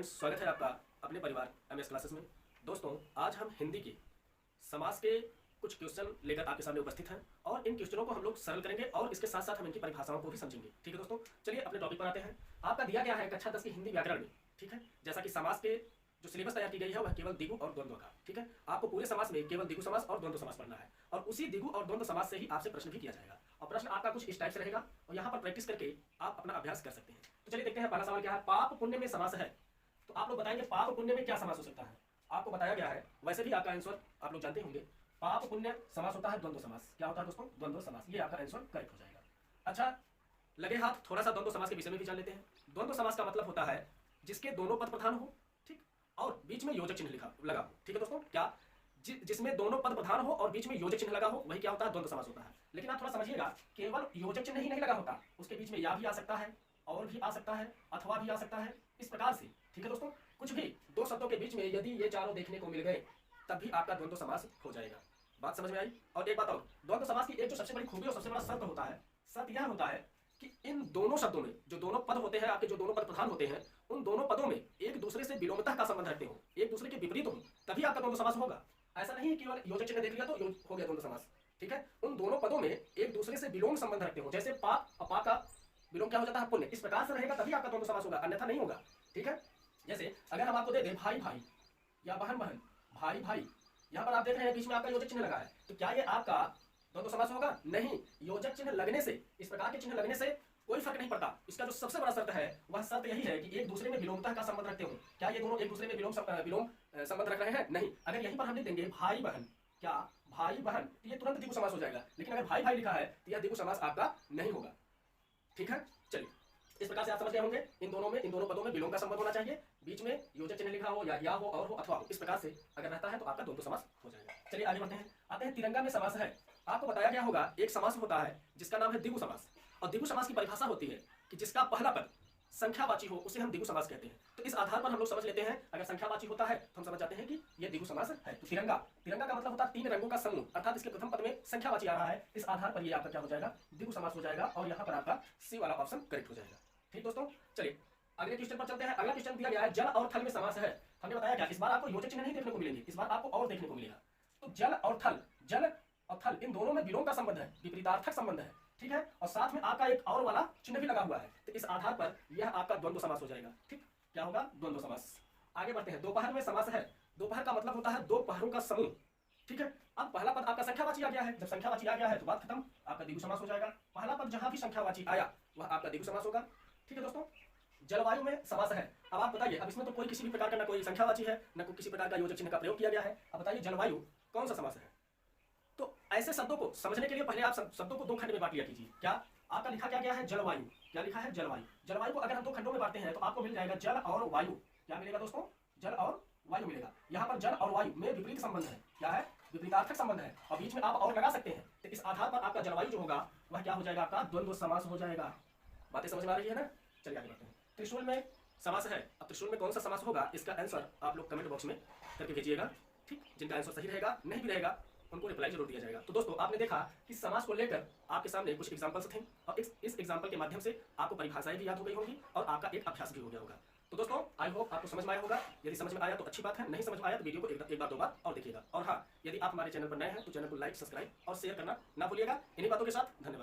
Friends, स्वागत है आपका अपने परिवार एमएस क्लासेस में। दोस्तों, आज हम हिंदी के समास के कुछ क्वेश्चन लेकर आपके सामने उपस्थित हैं और इन क्वेश्चनों को हम लोग सरल करेंगे और इसके साथ साथ हम इनकी परिभाषाओं को भी समझेंगे। ठीक है दोस्तों, चलिए अपने टॉपिक पर आते हैं। आपका दिया गया है कक्षा 10 की हिंदी व्याकरण में, ठीक है, जैसा कि समास के जो सिलेबस तैयार की गई है वह केवल द्विगु और द्वंद्व का, ठीक है। आपको पूरे समास में केवल द्विगु समास और द्वंद्व समास पढ़ना है और उसी द्विगु और द्वंद्व समास से ही आपसे प्रश्न भी किया जाएगा और प्रश्न आपका कुछ इस टाइप से रहेगा और यहाँ पर प्रैक्टिस करके आप अपना अभ्यास कर सकते हैं। तो चलिए देखते हैं पहला सवाल क्या है। पाप पुण्य में समास है, तो आप लोग बताएंगे पाप पुण्य में क्या समास हो सकता है। आपको बताया गया है, वैसे भी आपका आंसर आप लोग जानते होंगे, पाप पुण्य समास होता है द्वंद्व समास। क्या होता है दोस्तों? द्वंद्व समास। ये आपका आंसर करेक्ट हो जाएगा। अच्छा, लगे हाथ थोड़ा सा द्वंद्व समास के विषय में भी जान लेते हैं। द्वंद्व समास का मतलब होता है जिसके दोनों पद प्रधान हो, ठीक, और बीच में योजक चिन्ह लगा हो। ठीक है दोस्तों, क्या जिसमें दोनों पद प्रधान हो और बीच में योजक चिन्ह लगा हो, वही क्या होता है? द्वंद्व समास होता है। लेकिन आप थोड़ा समझिएगा, केवल योजक चिन्ह ही नहीं लगा होता, उसके बीच में या भी आ सकता है, और भी आ सकता है, अथवा भी आ सकता है, इस प्रकार से। ठीक है दोस्तों, कुछ भी दो शब्दों के बीच में यदि ये चारों देखने को मिल गए तब भी आपका द्वंद्व समास हो जाएगा। बात समझ में आई? और एक बात और, द्वंद्व समास की एक जो सबसे बड़ी खूबी और सबसे बड़ा शर्त होता है, शर्त यह होता है कि इन दोनों शब्दों में जो दोनों पद होते हैं, आपके जो दोनों पद प्रधान होते हैं, उन दोनों पदों में एक दूसरे से विलोमता का संबंध रखते हो, एक दूसरे के विपरीत हो, तभी आपका द्वंद्व समास होगा। ऐसा नहीं केवल योजक चिन्ह देख लिया तो हो गया द्वंद्व समास। ठीक है, उन दोनों पदों में एक दूसरे से विलोम संबंध रखते हो, जैसे पाप और पा का विलोम क्या हो जाता है? पुण्य। इस प्रकार से रहेगा तभी आपका द्वंद्व समास होगा, अन्यथा नहीं होगा। ठीक है, जैसे अगर हम आपको दे दें भाई भाई या बहन बहन, भाई भाई, यहाँ पर आप देख रहे हैं बीच में आपका योजक चिन्ह लगा है, तो क्या ये आपका द्वंद्व समास होगा? नहीं। योजक चिन्ह लगने से, इस प्रकार के चिन्ह लगने से कोई फर्क नहीं पड़ता। इसका जो सबसे बड़ा शर्त है वह शर्त यही है कि एक दूसरे में विलोमता का संबंध रखते हो। क्या ये दोनों एक दूसरे में विलोम संबंध रख रहे हैं? नहीं। अगर यहीं पर हम लिख देंगे भाई बहन, क्या भाई बहन, तो ये तुरंत द्विगु समास हो जाएगा। लेकिन अगर भाई भाई लिखा है तो यह द्विगु समास आपका नहीं होगा। ठीक है, चलिए इस प्रकार से आप समझ गए होंगे, इन दोनों पदों में विलोम का संबंध होना चाहिए, बीच में योजक चिन्ह लिखा हो या हो और हो अथवा हो, इस प्रकार से अगर रहता है तो आपका द्वंद्व समास हो जाएगा। चलिए आगे बढ़ते हैं। आते हैं तिरंगा में समास है। आपको बताया गया होगा एक समास होता है जिसका नाम है द्विगु समास, और द्विगु समास की परिभाषा होती है कि जिसका पहला पद संख्यावाची हो उसे हम द्विगु समास कहते हैं। तो इस आधार पर हम लोग समझ लेते हैं, अगर संख्यावाची होता है तो हम समझ जाते हैं कि यह द्विगु समास है। तो तिरंगा का मतलब होता है तीन रंगों का समूह, अर्थात इसके प्रथम पद में संख्यावाची आ रहा है, इस आधार पर यह आपका क्या हो जाएगा? द्विगु समास हो जाएगा और यहाँ पर आपका सी वाला ऑप्शन करेक्ट हो जाएगा। ठीक दोस्तों, चलिए अगले क्वेश्चन पर चलते हैं। अगला क्वेश्चन दिया गया है जल और थल में समास है। हमने बताया क्या, इस बार आपको योजक चिन्ह नहीं देखने को मिलेंगे, इस बार आपको और देखने को मिलेगा। तो जल और थल इन दोनों में विलोम का संबंध है, विपरीतार्थक संबंध है। ठीक है, और साथ में आपका एक और वाला चिन्ह भी लगा हुआ है, तो इस आधार पर यह आपका द्वंद्व समास हो जाएगा। ठीक, क्या होगा? द्वंद्व समास। आगे बढ़ते हैं। दोपहर में समास है। दोपहर का मतलब होता है दो पहरों का समूह। ठीक है, अब पहला पद आपका संख्यावाची आ गया है, जब संख्यावाची आ गया है तो बात खत्म, आपका द्विगु समास हो जाएगा। पहला पद जहां भी संख्यावाची आया वह आपका द्विगु समास होगा। ठीक है दोस्तों, जलवायु में समास है। अब आप बताइए, अब इसमें तो कोई किसी भी प्रकार का ना कोई संख्यावाची है ना कोई किसी प्रकार का योजक चिन्ह का प्रयोग किया गया है। अब बताइए जलवायु कौन सा समास है? तो ऐसे शब्दों को समझने के लिए पहले आप शब्दों को दो खंड में बांट लिया कीजिए। क्या आपका लिखा क्या गया है? जलवायु। क्या लिखा है? जलवायु। जलवायु को अगर हम दो खंडों में बांटते हैं तो आपको मिल जाएगा जल और वायु। क्या मिलेगा दोस्तों? जल और वायु मिलेगा। यहाँ पर जल और वायु में विपरीत संबंध है। क्या है? विपरीतार्थक संबंध है, और बीच में आप और लगा सकते हैं, तो इस आधार पर आपका जलवायु जो होगा वह क्या हो जाएगा? आपका द्वंद्व समास हो जाएगा। बातें समझ में आ रही है ना? चलिए आगे बढ़ते हैं। त्रिशूल में समास है। अब त्रिशूल में कौन सा समास होगा, इसका आंसर आप लोग कमेंट बॉक्स में करके भेजिएगा। ठीक, जिनका आंसर सही रहेगा, नहीं भी रहेगा, उनको रिप्लाई जरूर दिया जाएगा। तो दोस्तों, आपने देखा कि समास को लेकर आपके सामने कुछ एग्जांपल्स थे और इस एग्जांपल के माध्यम से आपको परिभाषाएं भी याद हो गई होंगी और आपका एक अभ्यास भी हो गया होगा। तो दोस्तों, आई होप आपको समझ में आया होगा। यदि समझ में आया तो अच्छी बात है, नहीं समझ में आया तो वीडियो को एक बार दो बार और देखिएगा। और हाँ, यदि आप हमारे चैनल पर नए हैं तो चैनल को लाइक, सब्सक्राइब और शेयर करना ना भूलिएगा। इन्हीं बातों के साथ धन्यवाद।